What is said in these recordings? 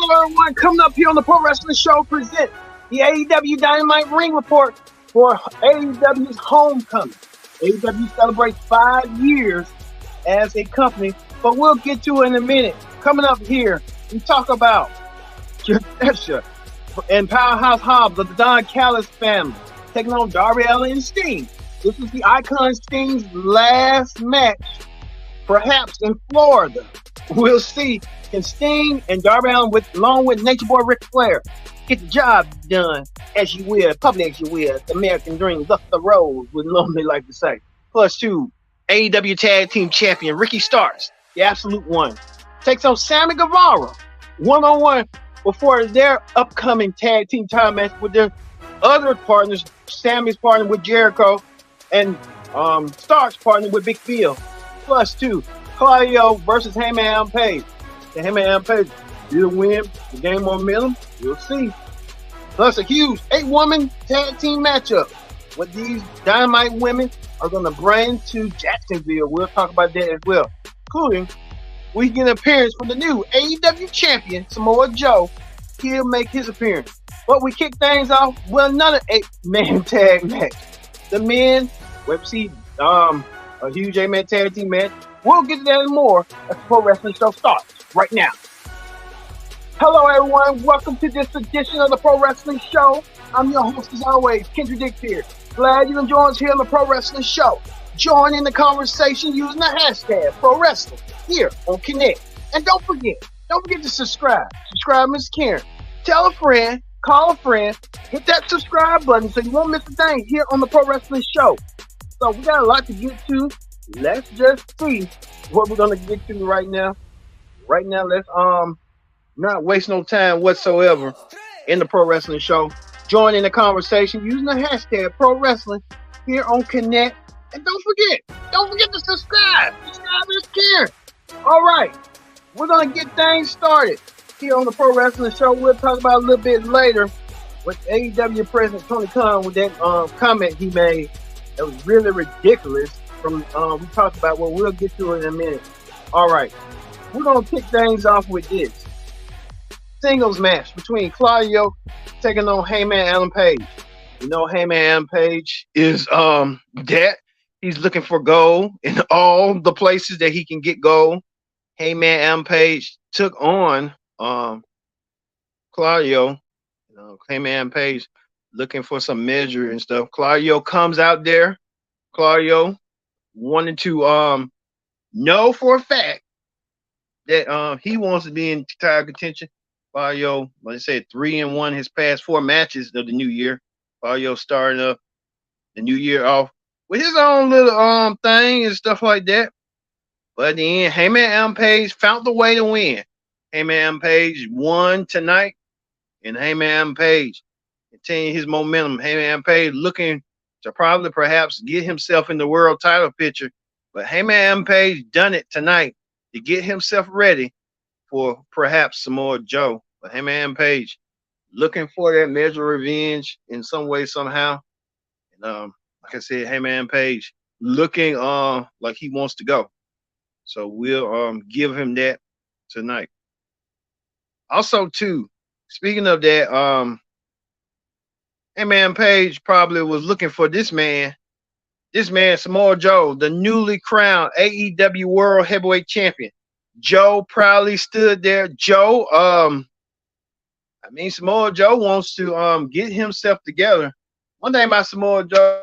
Hello, everyone. Coming up here on the Pro Wrestling Show present the AEW Dynamite Ring Report for AEW's homecoming. AEW celebrates 5 years as a company, but we'll get to it in a minute. Coming up here, we talk about Jadesha and Powerhouse Hobbs of the Don Callis family taking on Darby Allin and Sting. This is the Icon Sting's last match, perhaps in Florida. We'll see. Can Sting and Darby Allin, along with Nature Boy Ric Flair, get the job done as you will, public as you will, the American dream, up the road, we normally like to say. Plus two, AEW Tag Team Champion Ricky Starks, the Absolute One, takes on Sammy Guevara, one-on-one before their upcoming tag team time match with their other partners. Sammy's partner with Jericho, and Starks partner with Big Bill. Plus two, Claudio versus Heyman Adam Page. The Heyman Adam Page will win the game momentum. We'll see. Plus a huge 8-woman tag team matchup. What these Dynamite women are going to bring to Jacksonville. We'll talk about that as well. Including, we get an appearance from the new AEW champion, Samoa Joe. He'll make his appearance. But we kick things off with another 8-man tag match. The men, we'll see a huge 8-man tag team match. We'll get to that and more as the Pro Wrestling Show starts right now. Hello, everyone. Welcome to this edition of the Pro Wrestling Show. I'm your host, as always, Kendra Dix here. Glad you can join us here on the Pro Wrestling Show. Join in the conversation using the hashtag Pro Wrestling here on Connect. And don't forget to subscribe. Subscribe, Miss Karen. Tell a friend, call a friend, hit that subscribe button so you won't miss a thing here on the Pro Wrestling Show. So we got a lot to get to. Let's just see what we're gonna get to right now. Right now, let's not waste no time whatsoever in the Pro Wrestling Show. Join in the conversation using the hashtag Pro Wrestling here on Connect. And don't forget to subscribe. Subscribe is Karen. All right, we're gonna get things started here on the Pro Wrestling Show. We'll talk about a little bit later with AEW President Tony Khan with that comment he made that was really ridiculous. From we talked about, well, we'll get to it in a minute. All right, we're gonna kick things off with this singles match between Claudio taking on Heyman Adam Page. You know, Heyman Adam Page is that he's looking for gold in all the places that he can get gold. Heyman Adam Page took on Claudio. Heyman Adam Page looking for some measure and stuff. Claudio comes out there. Claudio wanted to know for a fact that he wants to be in title contention. Claudio, like I said, 3-1 his past 4 matches of the new year. Claudio starting up the new year off with his own little thing and stuff like that. But at the end, Heyman Adam Page found the way to win. Heyman Adam Page won tonight, and Heyman Adam Page continuing his momentum. Heyman Adam Page looking to probably perhaps get himself in the world title picture. But Heyman Adam Page done it tonight to get himself ready for perhaps Samoa Joe. But Heyman Adam Page looking for that measure of revenge in some way, somehow. And like I said, Heyman Adam Page looking like he wants to go. So we'll give him that tonight. Also, too, speaking of that, Heyman Page probably was looking for this man, Samoa Joe, the newly crowned AEW World Heavyweight Champion. Joe proudly stood there. Samoa Joe wants to get himself together. One thing about Samoa Joe,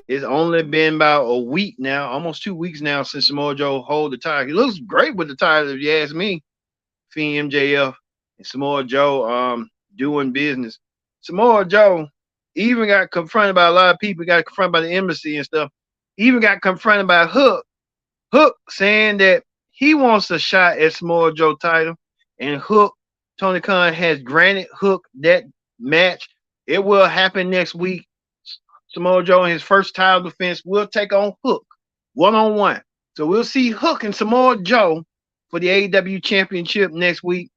It's only been about a week now, almost 2 weeks now since Samoa Joe hold the title. He looks great with the title, if you ask me. Fiend MJF and Samoa Joe doing business. Samoa Joe even got confronted by a lot of people, got confronted by the embassy and stuff. He even got confronted by Hook. Hook saying that he wants a shot at Samoa Joe title. And Hook, Tony Khan has granted Hook that match. It will happen next week. Samoa Joe in his first title defense will take on Hook 1-on-1. So we'll see Hook and Samoa Joe for the AEW championship next week.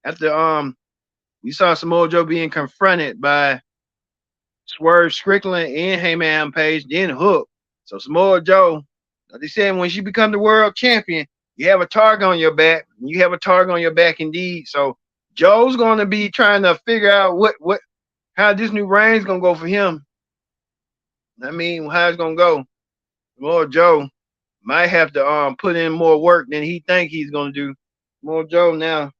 After we saw Samoa Joe being confronted by Swerve Strickland and Heyman Page, then Hook. So Samoa Joe, like they said, when she becomes the world champion, you have a target on your back. You have a target on your back indeed. So Joe's going to be trying to figure out how this new reign's going to go for him. I mean, how it's going to go. Samoa Joe might have to put in more work than he think he's going to do. Samoa Joe now,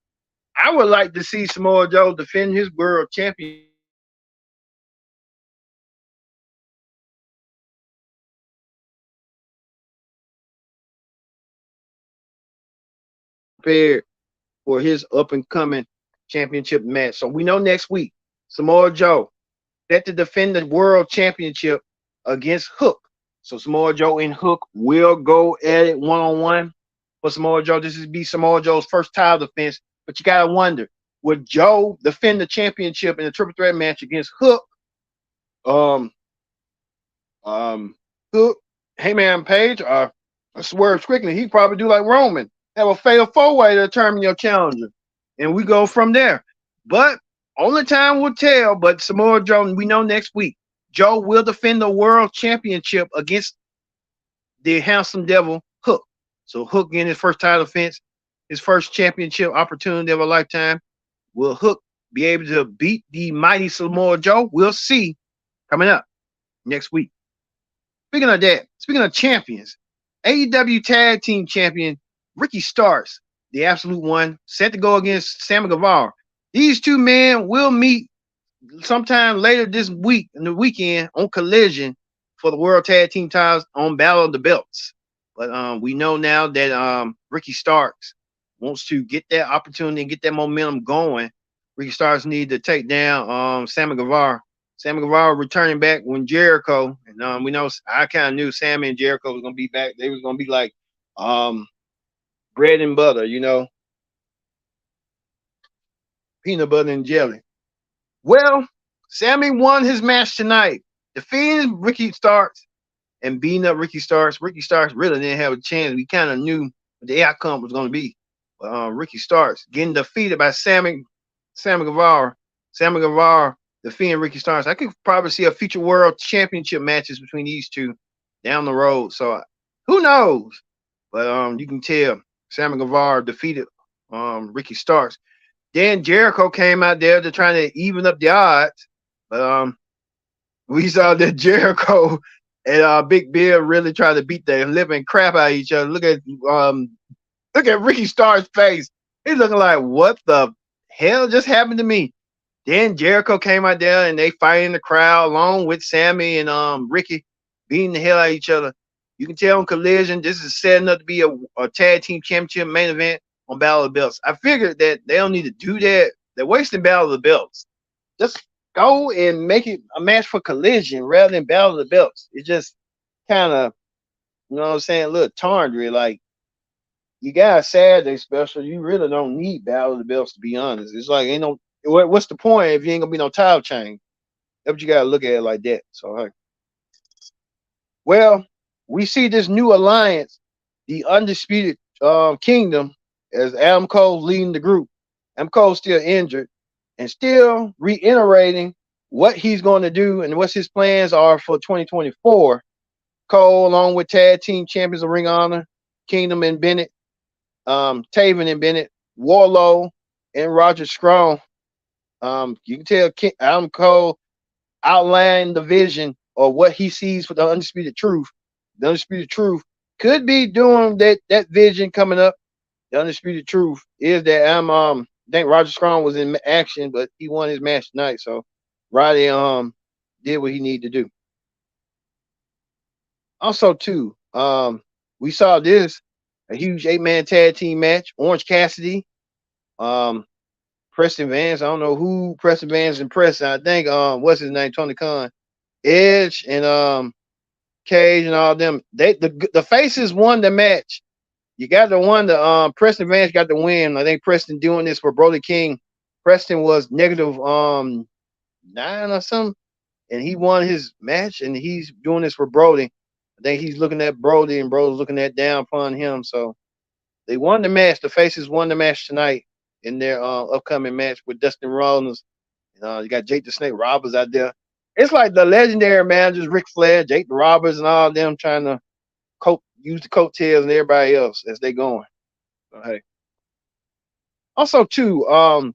I would like to see Samoa Joe defend his world championship prepared for his up and coming championship match. So we know next week, Samoa Joe set to defend the world championship against Hook. So Samoa Joe and Hook will go at it 1-on-1. For Samoa Joe, this is be Samoa Joe's first title defense. But you gotta wonder, would Joe defend the championship in a triple threat match against Hook? Um, Hook, Heyman Page, or Swerve Strickland? He'd probably do like Roman, have a fatal four-way to determine your challenger, and we go from there. But only time will tell. But Samoa Joe, we know next week, Joe will defend the world championship against the handsome devil Hook. So Hook in his first title defense, his first championship opportunity of a lifetime. Will Hook be able to beat the mighty Samoa Joe? We'll see coming up next week. Speaking of that, speaking of champions, AEW Tag Team Champion Ricky Starks, the Absolute One, set to go against Sammy Guevara. These two men will meet sometime later this week, in the weekend, on Collision for the World Tag Team titles on Battle of the Belts. But we know now that Ricky Starks wants to get that opportunity and get that momentum going. Ricky Starks need to take down Sammy Guevara. Sammy Guevara returning back when Jericho, and we know I kind of knew Sammy and Jericho was gonna be back. They was gonna be like bread and butter, peanut butter and jelly. Well, Sammy won his match tonight, defeating Ricky Starks and beating up Ricky Starks. Ricky Starks really didn't have a chance. We kind of knew what the outcome was going to be. But Ricky Starks getting defeated by Sammy Guevara. Sammy Guevara defeating Ricky Starks. I could probably see a future world championship matches between these two down the road. So who knows? But you can tell Sammy Guevara defeated Ricky Starks. Then Jericho came out there to try to even up the odds. But we saw that Jericho and Big Bill really tried to beat the living crap out of each other. Look at Ricky Starr's face. He's looking like, what the hell just happened to me? Then Jericho came out there and they fight in the crowd along with Sammy and Ricky beating the hell out of each other. You can tell on Collision, this is setting up to be a tag team championship main event on Battle of the Belts. I figured that they don't need to do that. They're wasting Battle of the Belts. Just go and make it a match for Collision rather than Battle of the Belts. It just kind of, you know what I'm saying, a little tawdry. Like, you got a Saturday special. You really don't need Battle of the Belts, to be honest. It's like, ain't no, what's the point if you ain't gonna be no title change? That's what you gotta look at it like that. So, well, we see this new alliance, the Undisputed Kingdom, as Adam Cole leading the group. Adam Cole's still injured and still reiterating what he's going to do and what his plans are for 2024. Cole, along with tag team champions of Ring of Honor, Kingdom and Bennett, Taven and Bennett, Warlow, and Roger Strong. You can tell Adam Cole outlined the vision of what he sees for the Undisputed Truth. The Undisputed Truth could be doing that vision coming up. The Undisputed Truth is that I think Roger Strong was in action, but he won his match tonight. So Roddy did what he needed to do. Also, too, we saw this a huge 8-man tag team match. Orange Cassidy, um, Preston Vance. I don't know who Preston Vance and Preston. I think what's his name? Tony Khan, Edge, and Cage, and all them. The faces won the match. You got the one. The Preston Vance got the win. I think Preston doing this for Brody King. Preston was negative 9 or something, and he won his match, and he's doing this for Brody. I think he's looking at Brody, and Brody's looking at down upon him. So they won the match. The faces won the match tonight in their upcoming match with Dustin Rollins. You got Jake the Snake Roberts out there. It's like the legendary managers, Ric Flair, Jake the Roberts, and all of them trying to use the coattails and everybody else as they going. So, hey. Also, too,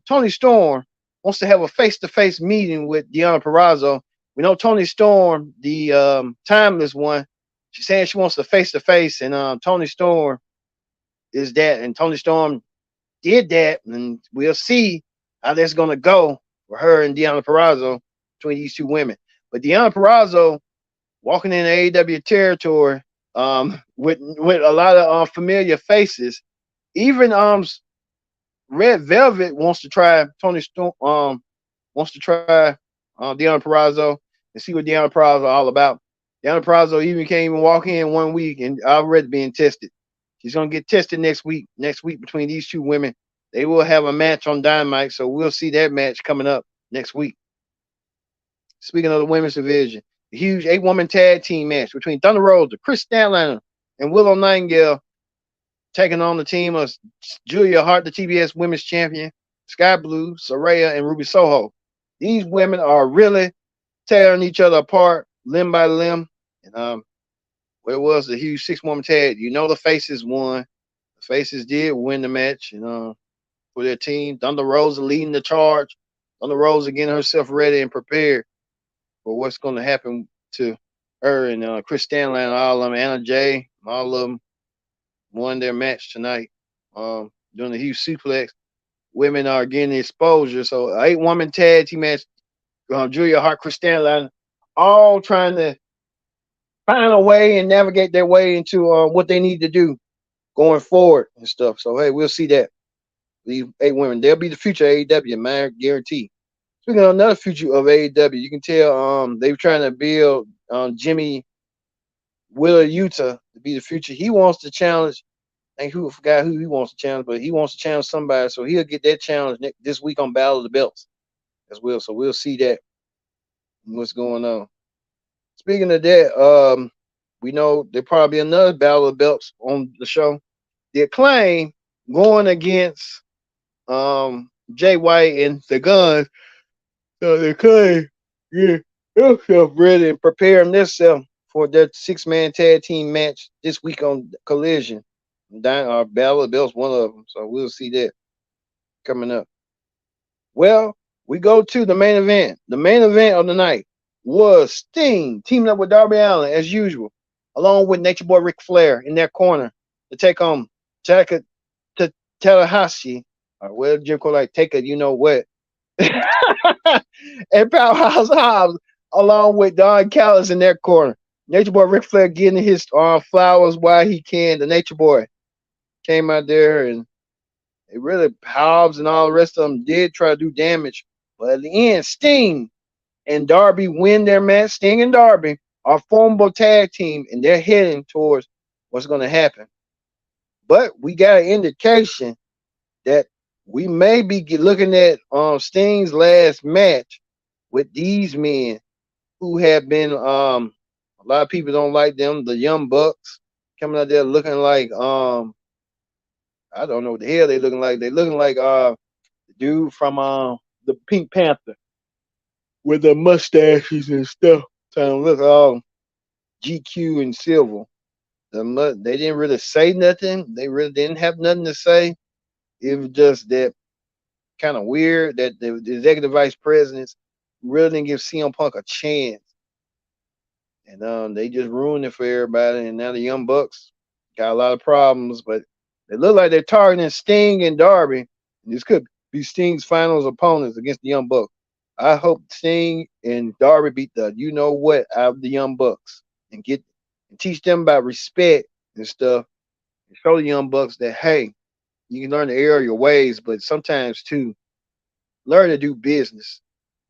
Tony Storm wants to have a face-to-face meeting with Deonna Purrazzo. We know Tony Storm, the timeless one. She's saying she wants to face-to-face, and Tony Storm is that. And Tony Storm did that, and we'll see how that's going to go for her and Deonna Purrazzo between these two women. But Deonna Purrazzo walking in AEW territory with a lot of familiar faces. Even Red Velvet wants to try Tony Storm. Wants to try Deonna Purrazzo and see what Deonna Purrazzo all about. Deonna Purrazzo even can't even walk in 1 week and already being tested. She's gonna get tested next week. Next week between these two women, they will have a match on Dynamite, so we'll see that match coming up next week. Speaking of the women's division, the huge 8-woman tag team match between Thunder Rosa, Chris Statlander, and Willow Nightingale taking on the team of Julia Hart, the TBS Women's Champion, Sky Blue, Saraya, and Ruby Soho. These women are really tearing each other apart limb by limb. And where was the huge 6-woman tag? You know the Faces won. The Faces did win the match, and for their team. Thunder Rosa leading the charge. Thunder Rosa getting herself ready and prepared for what's going to happen to her and Chris Stanley and all of them, Anna Jay, all of them won their match tonight. Doing the huge suplex. Women are getting exposure. So 8-woman tag team match. Julia Hart, Chris Stanley, all trying to find a way and navigate their way into what they need to do going forward and stuff. So hey, we'll see that. These 8 women, they'll be the future of AEW, man, guarantee. Speaking of another future of AEW, you can tell they were trying to build Jimmy Wheeler Utah to be the future. He wants to challenge. I forgot who he wants to challenge, but he wants to challenge somebody, so he'll get that challenge this week on Battle of the Belts as well. So we'll see that what's going on. Speaking of that, we know there'll probably be another Battle of the Belts on the show. The Acclaim going against Jay White and the Guns. So the Acclaim, yeah, themselves ready and preparing themselves for that 6-man tag team match this week on Collision. Battle of the Belts, one of them. So we'll see that coming up. Well, we go to the main event. The main event of the night was Sting teaming up with Darby Allin as usual, along with Nature Boy Ric Flair in their corner to take on Tallahassee, or well, Jim Cole like take a you know what, and Powerhouse Hobbs along with Don Callis in their corner. Nature Boy Ric Flair getting his flowers while he can. The Nature Boy came out there and it really Hobbs and all the rest of them did try to do damage, but at the end, Sting and Darby win their match. Sting and Darby are a formidable tag team, and they're heading towards what's going to happen. But we got an indication that we may be looking at Sting's last match with these men who have been a lot of people don't like them, the Young Bucks coming out there looking like I don't know what the hell they looking like. They looking like the dude from the Pink Panther with the mustaches and stuff, trying to look all GQ and silver. They didn't really say nothing. They really didn't have nothing to say. It was just that kind of weird that the executive vice presidents really didn't give CM Punk a chance. And they just ruined it for everybody. And now the Young Bucks got a lot of problems, but they look like they're targeting Sting and Darby. This could be Sting's finals opponents against the Young Bucks. I hope Sting and Darby beat the you know what out of the Young Bucks and and teach them about respect and stuff, and show the young bucks that hey, you can learn to err your ways, but sometimes too, learn to do business.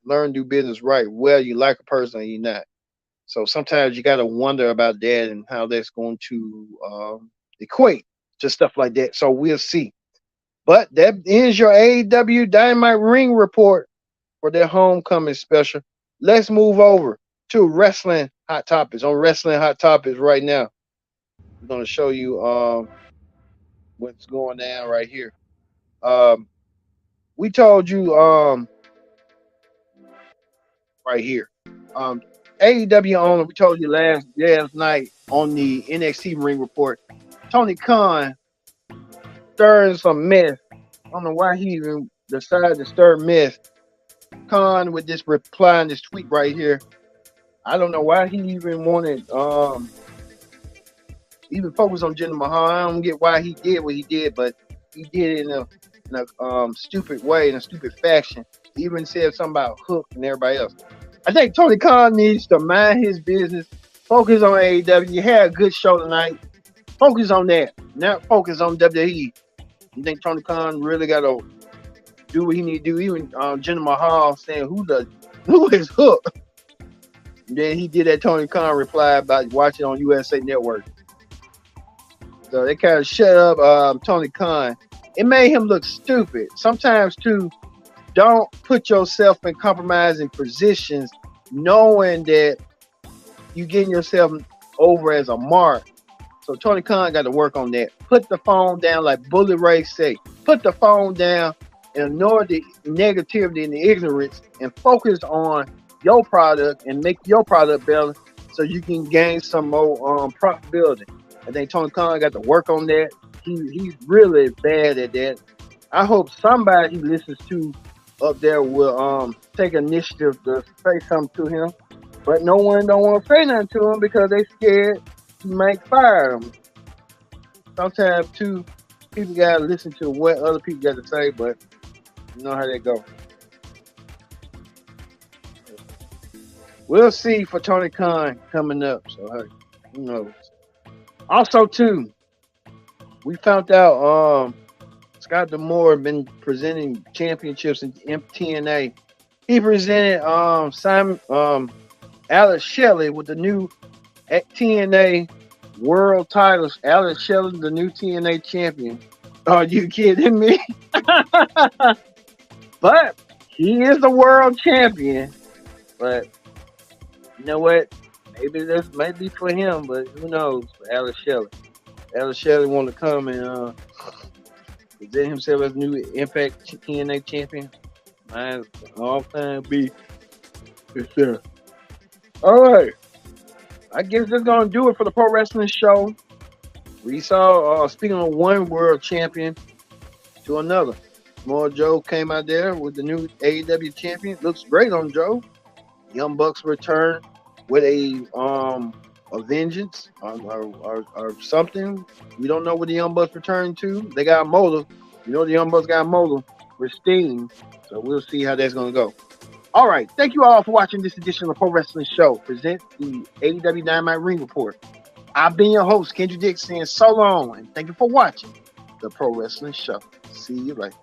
Learn to do business right. Well, you like a person or you not. So sometimes you got to wonder about that and how that's going to equate to stuff like that. So we'll see. But that ends your AEW Dynamite Ring report for their homecoming special. Let's move over to Wrestling Hot Topics. On Wrestling Hot Topics right now, we're going to show you what's going down right here. Um, we told you right here. Um, AEW owner, we told you last night on the NXT Ring report, Tony Khan stirring some mess. I don't know why he even decided to stir mess. Khan with this reply in this tweet right here. I don't know why he even wanted even focus on Jinder Mahal. I don't get why he did what he did, but he did it in a stupid way, in a stupid fashion. He even said something about Hook and everybody else. I think Tony Khan needs to mind his business, focus on AEW. You had a good show tonight. Focus on that, not focus on WWE. You think Tony Khan really got to do what he need to do? Even Jinder Mahal saying who is Hook? And then he did that Tony Khan reply about watching on USA Network. So they kind of shut up Tony Khan. It made him look stupid. Sometimes too, don't put yourself in compromising positions knowing that you're getting yourself over as a mark. So Tony Khan got to work on that. Put the phone down, like Bully Ray say. Put the phone down and ignore the negativity and the ignorance and focus on your product and make your product better so you can gain some more profitability. I think Tony Khan got to work on that. He's really bad at that. I hope somebody he listens to up there will take initiative to say something to him. But no one don't want to say nothing to him because they scared he might fire him. Sometimes too, people gotta listen to what other people got to say, but you know how they go. We'll see for Tony Khan coming up. So hey, who knows? Also too, we found out Scott D'Amore been presenting championships in TNA. He presented Alex Shelley with the new TNA world titles. Alex Shelley, the new TNA champion. Are you kidding me? But he is the world champion. But you know what? Maybe this might be for him, but who knows? For Alex Shelley. Alex Shelley want to come and present himself as new Impact TNA champion. Might all time be for sure. All right. I guess that's gonna do it for the Pro Wrestling Show. We saw speaking of one world champion to another. Samoa Joe came out there with the new AEW champion. Looks great on Joe. Young Bucks return with a vengeance or something. We don't know what the Young Bucks return to. They got a motive. You know the Young Bucks got a motive with Sting. So we'll see how that's gonna go. All right. Thank you all for watching this edition of the Pro Wrestling Show. Present the AEW Dynamite Ring Report. I've been your host, Kendrick Dick, saying so long, and thank you for watching the Pro Wrestling Show. See you later.